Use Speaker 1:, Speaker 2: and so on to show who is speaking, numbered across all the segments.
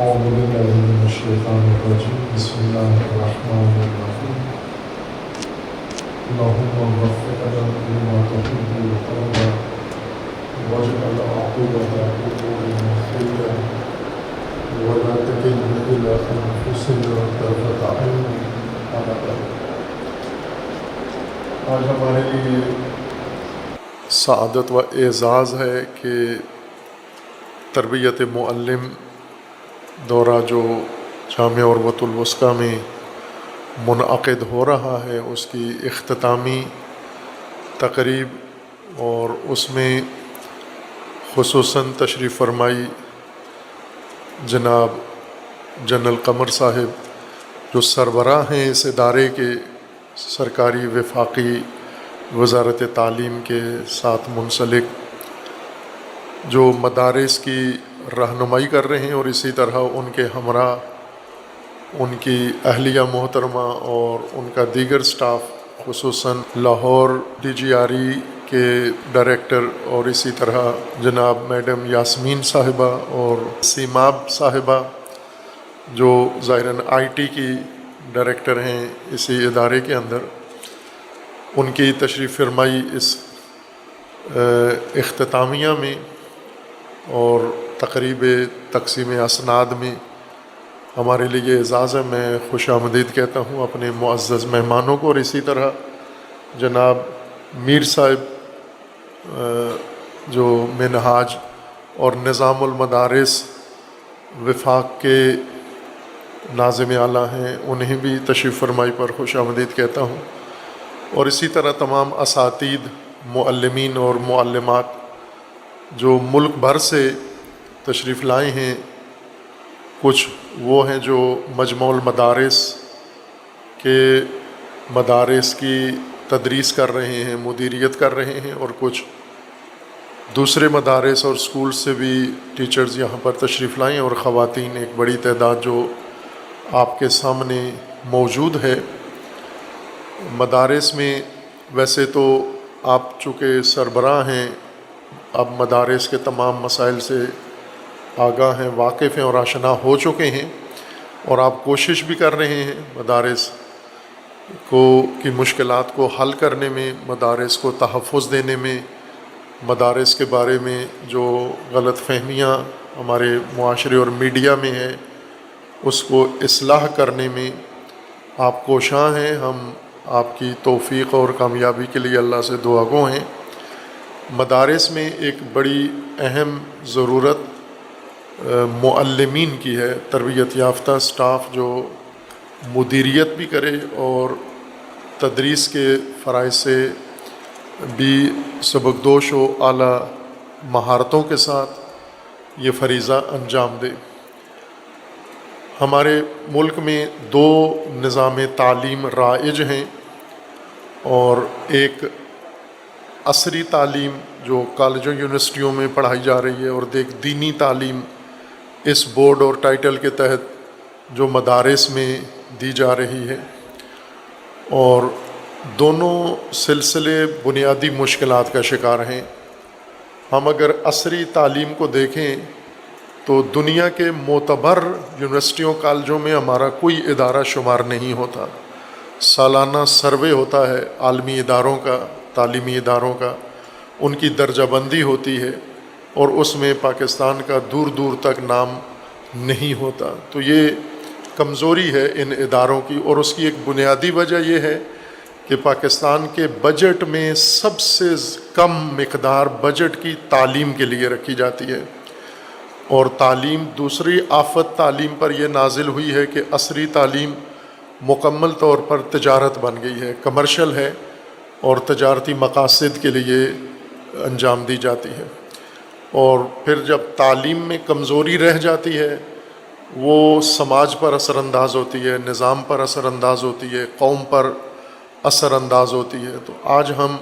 Speaker 1: أعوذ بالله من الشيطان الرجيم بسم الله الرحمن الرحيم اللهم وفقنا لما تحب وترضى واجعل عاقبة أمورنا خيرا ولا تكلنا إلى أنفسنا طرفة عين أبدا. آج ہمارے لیے سعادت و اعزاز ہے کہ تربیت معلم دورہ جو جامعہ عروۃ الوثقیٰ میں منعقد ہو رہا ہے اس کی اختتامی تقریب، اور اس میں خصوصاً تشریف فرمائی جناب جنرل قمر صاحب جو سربراہ ہیں اس ادارے کے، سرکاری وفاقی وزارت تعلیم کے ساتھ منسلک، جو مدارس کی رہنمائی کر رہے ہیں، اور اسی طرح ان کے ہمراہ ان کی اہلیہ محترمہ اور ان کا دیگر سٹاف، خصوصاً Lahore D G R E کے ڈائریکٹر، اور اسی طرح جناب میڈم یاسمین صاحبہ اور سیماب صاحبہ جو ظاہراً آئی ٹی کی ڈائریکٹر ہیں اسی ادارے کے اندر، ان کی تشریف فرمائی اس اختتامیہ میں اور تقریب تقسیم اسناد میں ہمارے لیے اعزاز ہے۔ میں خوش آمدید کہتا ہوں اپنے معزز مہمانوں کو، اور اسی طرح جناب میر صاحب جو منہاج اور نظام المدارس وفاق کے ناظم اعلیٰ ہیں، انہیں بھی تشریف فرمائی پر خوش آمدید کہتا ہوں، اور اسی طرح تمام اساتید، معلمین اور معلمات جو ملک بھر سے تشریف لائے ہیں۔ کچھ وہ ہیں جو مجمع المدارس کے مدارس کی تدریس کر رہے ہیں، مدیریت کر رہے ہیں، اور کچھ دوسرے مدارس اور سکول سے بھی ٹیچرز یہاں پر تشریف لائیں، اور خواتین ایک بڑی تعداد جو آپ کے سامنے موجود ہے۔ مدارس میں ویسے تو آپ چونکہ سربراہ ہیں، اب مدارس کے تمام مسائل سے آگاہ ہیں، واقف ہیں اور آشنا ہو چکے ہیں، اور آپ کوشش بھی کر رہے ہیں مدارس کی مشکلات کو حل کرنے میں، مدارس کو تحفظ دینے میں، مدارس کے بارے میں جو غلط فہمیاں ہمارے معاشرے اور میڈیا میں ہے اس کو اصلاح کرنے میں آپ کوشاں ہیں۔ ہم آپ کی توفیق اور کامیابی کے لیے اللہ سے دعا گو ہیں۔ مدارس میں ایک بڑی اہم ضرورت معلمین کی ہے، تربیت یافتہ سٹاف جو مدیریت بھی کرے اور تدریس کے فرائض سے بھی سبکدوش و اعلیٰ مہارتوں کے ساتھ یہ فریضہ انجام دے۔ ہمارے ملک میں دو نظام تعلیم رائج ہیں، اور ایک عصری تعلیم جو کالجوں یونیورسٹیوں میں پڑھائی جا رہی ہے، اور ایک دینی تعلیم اس بورڈ اور ٹائٹل کے تحت جو مدارس میں دی جا رہی ہے، اور دونوں سلسلے بنیادی مشکلات کا شکار ہیں۔ ہم اگر عصری تعلیم کو دیکھیں تو دنیا کے معتبر یونیورسٹیوں کالجوں میں ہمارا کوئی ادارہ شمار نہیں ہوتا۔ سالانہ سروے ہوتا ہے عالمی اداروں کا، تعلیمی اداروں کا، ان کی درجہ بندی ہوتی ہے، اور اس میں پاکستان کا دور دور تک نام نہیں ہوتا۔ تو یہ کمزوری ہے ان اداروں کی، اور اس کی ایک بنیادی وجہ یہ ہے کہ پاکستان کے بجٹ میں سب سے کم مقدار بجٹ کی تعلیم کے لیے رکھی جاتی ہے، اور تعلیم دوسری آفت تعلیم پر یہ نازل ہوئی ہے کہ عصری تعلیم مکمل طور پر تجارت بن گئی ہے، کمرشل ہے، اور تجارتی مقاصد کے لیے انجام دی جاتی ہے۔ اور پھر جب تعلیم میں کمزوری رہ جاتی ہے، وہ سماج پر اثر انداز ہوتی ہے، نظام پر اثر انداز ہوتی ہے، قوم پر اثر انداز ہوتی ہے۔ تو آج ہم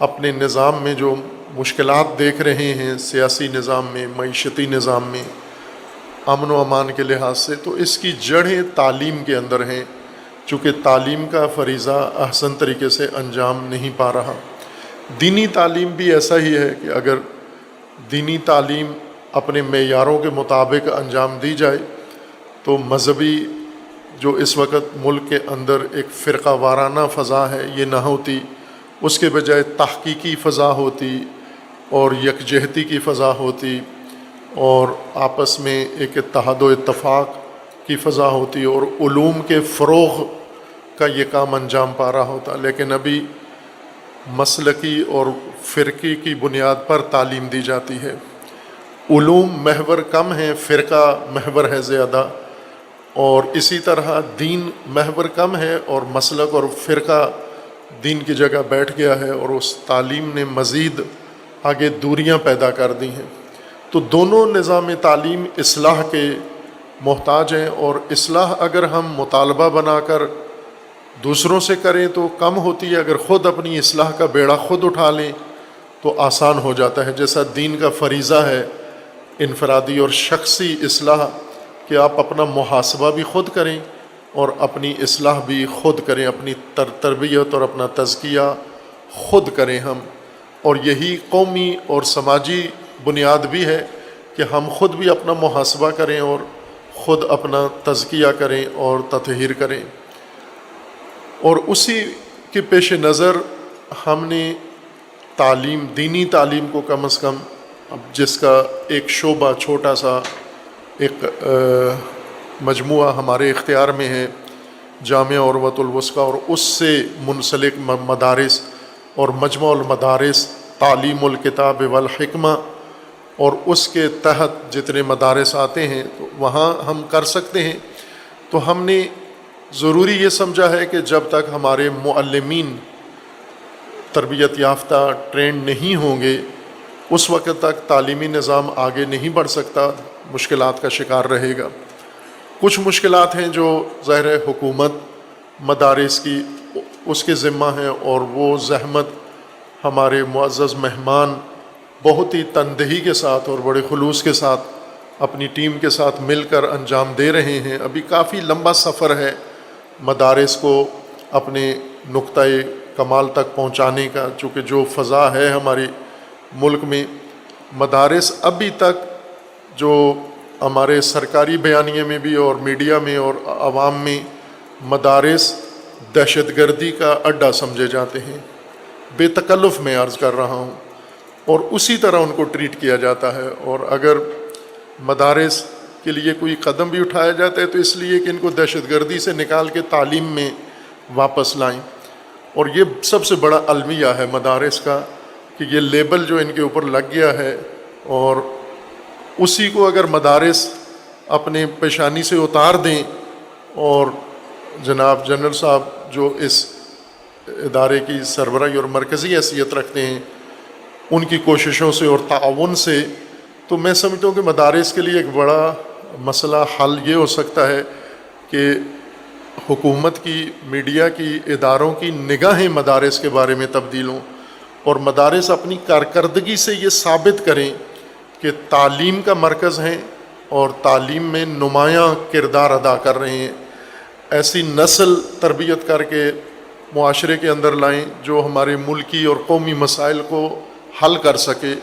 Speaker 1: اپنے نظام میں جو مشکلات دیکھ رہے ہیں، سیاسی نظام میں، معیشتی نظام میں، امن و امان کے لحاظ سے، تو اس کی جڑیں تعلیم کے اندر ہیں، چونکہ تعلیم کا فریضہ احسن طریقے سے انجام نہیں پا رہا۔ دینی تعلیم بھی ایسا ہی ہے کہ اگر دینی تعلیم اپنے معیاروں کے مطابق انجام دی جائے تو مذہبی جو اس وقت ملک کے اندر ایک فرقہ وارانہ فضا ہے یہ نہ ہوتی، اس کے بجائے تحقیقی فضا ہوتی اور یکجہتی کی فضا ہوتی اور آپس میں ایک اتحاد و اتفاق کی فضا ہوتی اور علوم کے فروغ کا یہ کام انجام پا رہا ہوتا۔ لیکن ابھی مسلکی اور فرقی کی بنیاد پر تعلیم دی جاتی ہے، علوم محور کم ہیں، فرقہ محور ہے زیادہ، اور اسی طرح دین محور کم ہے اور مسلک اور فرقہ دین کی جگہ بیٹھ گیا ہے، اور اس تعلیم نے مزید آگے دوریاں پیدا کر دی ہیں۔ تو دونوں نظام تعلیم اصلاح کے محتاج ہیں، اور اصلاح اگر ہم مطالبہ بنا کر دوسروں سے کریں تو کم ہوتی ہے، اگر خود اپنی اصلاح کا بیڑا خود اٹھا لیں تو آسان ہو جاتا ہے۔ جیسا دین کا فریضہ ہے انفرادی اور شخصی اصلاح کہ آپ اپنا محاسبہ بھی خود کریں اور اپنی اصلاح بھی خود کریں، اپنی تربیت اور اپنا تزکیہ خود کریں ہم، اور یہی قومی اور سماجی بنیاد بھی ہے کہ ہم خود بھی اپنا محاسبہ کریں اور خود اپنا تزکیہ کریں اور تطہیر کریں۔ اور اسی کے پیش نظر ہم نے تعلیم، دینی تعلیم کو کم از کم، اب جس کا ایک شعبہ چھوٹا سا ایک مجموعہ ہمارے اختیار میں ہے جامعہ عروۃ الوثقیٰ، اور اس سے منسلک مدارس اور مجمع المدارس تعلیم الکتاب والحکمہ، اور اس کے تحت جتنے مدارس آتے ہیں تو وہاں ہم کر سکتے ہیں۔ تو ہم نے ضروری یہ سمجھا ہے کہ جب تک ہمارے معلمین تربیت یافتہ ٹرینڈ نہیں ہوں گے اس وقت تک تعلیمی نظام آگے نہیں بڑھ سکتا، مشکلات کا شکار رہے گا۔ کچھ مشکلات ہیں جو ظاہر ہے حکومت مدارس کی اس کے ذمہ ہیں، اور وہ زحمت ہمارے معزز مہمان بہت ہی تندہی کے ساتھ اور بڑے خلوص کے ساتھ اپنی ٹیم کے ساتھ مل کر انجام دے رہے ہیں۔ ابھی کافی لمبا سفر ہے مدارس کو اپنے نقطۂ کمال تک پہنچانے کا، چونکہ جو فضا ہے ہمارے ملک میں، مدارس ابھی تک جو ہمارے سرکاری بیانیے میں بھی اور میڈیا میں اور عوام میں مدارس دہشت گردی کا اڈہ سمجھے جاتے ہیں، بے تکلف میں عرض کر رہا ہوں، اور اسی طرح ان کو ٹریٹ کیا جاتا ہے۔ اور اگر مدارس کے لیے کوئی قدم بھی اٹھایا جاتا ہے تو اس لیے کہ ان کو دہشت گردی سے نکال کے تعلیم میں واپس لائیں، اور یہ سب سے بڑا المیہ ہے مدارس کا کہ یہ لیبل جو ان کے اوپر لگ گیا ہے، اور اسی کو اگر مدارس اپنے پیشانی سے اتار دیں، اور جناب جنرل صاحب جو اس ادارے کی سربراہی اور مرکزی حیثیت رکھتے ہیں ان کی کوششوں سے اور تعاون سے، تو میں سمجھتا ہوں کہ مدارس کے لیے ایک بڑا مسئلہ حل یہ ہو سکتا ہے کہ حکومت کی، میڈیا کی، اداروں کی نگاہیں مدارس کے بارے میں تبدیل ہوں، اور مدارس اپنی کارکردگی سے یہ ثابت کریں کہ تعلیم کا مرکز ہیں اور تعلیم میں نمایاں کردار ادا کر رہے ہیں۔ ایسی نسل تربیت کر کے معاشرے کے اندر لائیں جو ہمارے ملکی اور قومی مسائل کو حل کر سکے،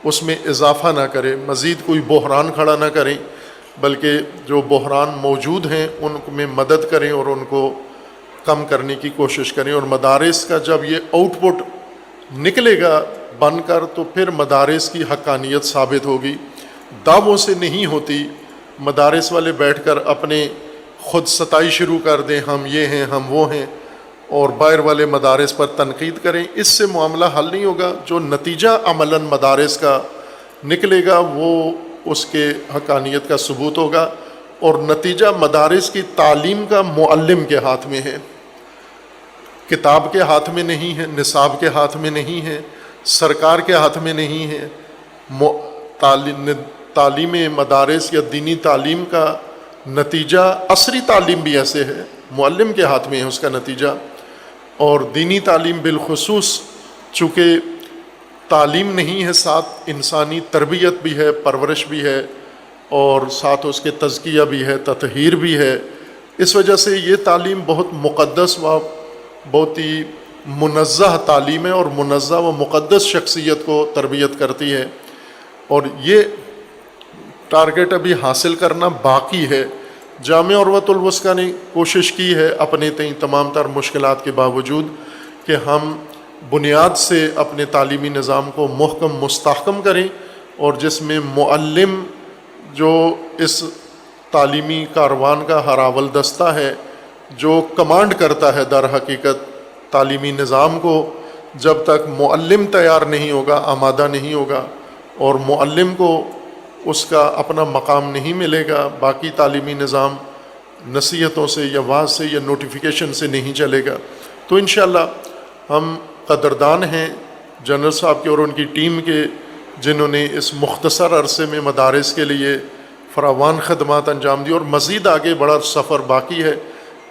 Speaker 1: اس میں اضافہ نہ کرے، مزید کوئی بحران کھڑا نہ کریں، بلکہ جو بحران موجود ہیں ان میں مدد کریں اور ان کو کم کرنے کی کوشش کریں۔ اور مدارس کا جب یہ آؤٹ پٹ نکلے گا بن کر تو پھر مدارس کی حقانیت ثابت ہوگی، دعووں سے نہیں ہوتی۔ مدارس والے بیٹھ کر اپنے خود ستائی شروع کر دیں، ہم یہ ہیں، ہم وہ ہیں، اور باہر والے مدارس پر تنقید کریں، اس سے معاملہ حل نہیں ہوگا۔ جو نتیجہ عملاً مدارس کا نکلے گا وہ اس کے حقانیت کا ثبوت ہوگا، اور نتیجہ مدارس کی تعلیم کا معلم کے ہاتھ میں ہے، کتاب کے ہاتھ میں نہیں ہے، نصاب کے ہاتھ میں نہیں ہے، سرکار کے ہاتھ میں نہیں ہے۔ تعلیم مدارس یا دینی تعلیم کا نتیجہ، عصری تعلیم بھی ایسے ہے، معلم کے ہاتھ میں ہے اس کا نتیجہ، اور دینی تعلیم بالخصوص چونکہ تعلیم نہیں ہے، ساتھ انسانی تربیت بھی ہے، پرورش بھی ہے، اور ساتھ اس کے تزکیہ بھی ہے، تطہیر بھی ہے۔ اس وجہ سے یہ تعلیم بہت مقدس و بہت ہی منزہ تعلیم ہے، اور منزہ و مقدس شخصیت کو تربیت کرتی ہے، اور یہ ٹارگٹ ابھی حاصل کرنا باقی ہے۔ جامعہ عروۃ الوثقی نے کوشش کی ہے اپنے تئیں تمام تر مشکلات کے باوجود کہ ہم بنیاد سے اپنے تعلیمی نظام کو محکم مستحکم کریں، اور جس میں معلم جو اس تعلیمی کاروان کا ہراول دستہ ہے، جو کمانڈ کرتا ہے در حقیقت تعلیمی نظام کو، جب تک معلم تیار نہیں ہوگا، آمادہ نہیں ہوگا، اور معلم کو اس کا اپنا مقام نہیں ملے گا، باقی تعلیمی نظام نصیحتوں سے یا واعظ سے یا نوٹیفیکیشن سے نہیں چلے گا۔ تو انشاءاللہ ہم قدردان ہیں جنرل صاحب کے اور ان کی ٹیم کے، جنہوں نے اس مختصر عرصے میں مدارس کے لیے فراوان خدمات انجام دی، اور مزید آگے بڑا سفر باقی ہے۔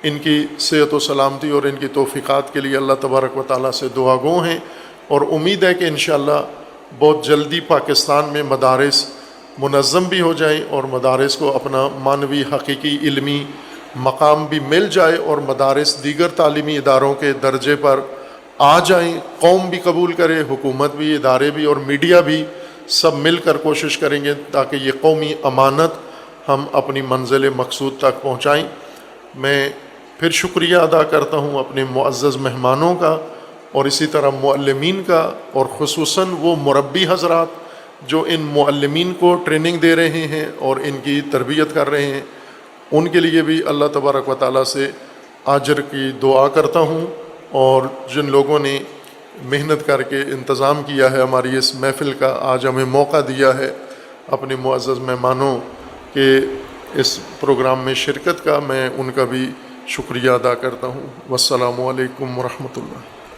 Speaker 1: ان کی صحت و سلامتی اور ان کی توفیقات کے لیے اللہ تبارک و تعالیٰ سے دعا گو ہیں، اور امید ہے کہ انشاءاللہ بہت جلدی پاکستان میں مدارس منظم بھی ہو جائیں، اور مدارس کو اپنا معنوی حقیقی علمی مقام بھی مل جائے، اور مدارس دیگر تعلیمی اداروں کے درجے پر آ جائیں، قوم بھی قبول کرے، حکومت بھی، ادارے بھی، اور میڈیا بھی، سب مل کر کوشش کریں گے تاکہ یہ قومی امانت ہم اپنی منزل مقصود تک پہنچائیں۔ میں پھر شکریہ ادا کرتا ہوں اپنے معزز مہمانوں کا، اور اسی طرح معلمین کا، اور خصوصاً وہ مربی حضرات جو ان معلمین کو ٹریننگ دے رہے ہیں اور ان کی تربیت کر رہے ہیں، ان کے لیے بھی اللہ تبارک و تعالیٰ سے اجر کی دعا کرتا ہوں۔ اور جن لوگوں نے محنت کر کے انتظام کیا ہے ہماری اس محفل کا، آج ہمیں موقع دیا ہے اپنے معزز مہمانوں کے اس پروگرام میں شرکت کا، میں ان کا بھی شکریہ ادا کرتا ہوں۔ والسلام علیکم ورحمۃ اللہ۔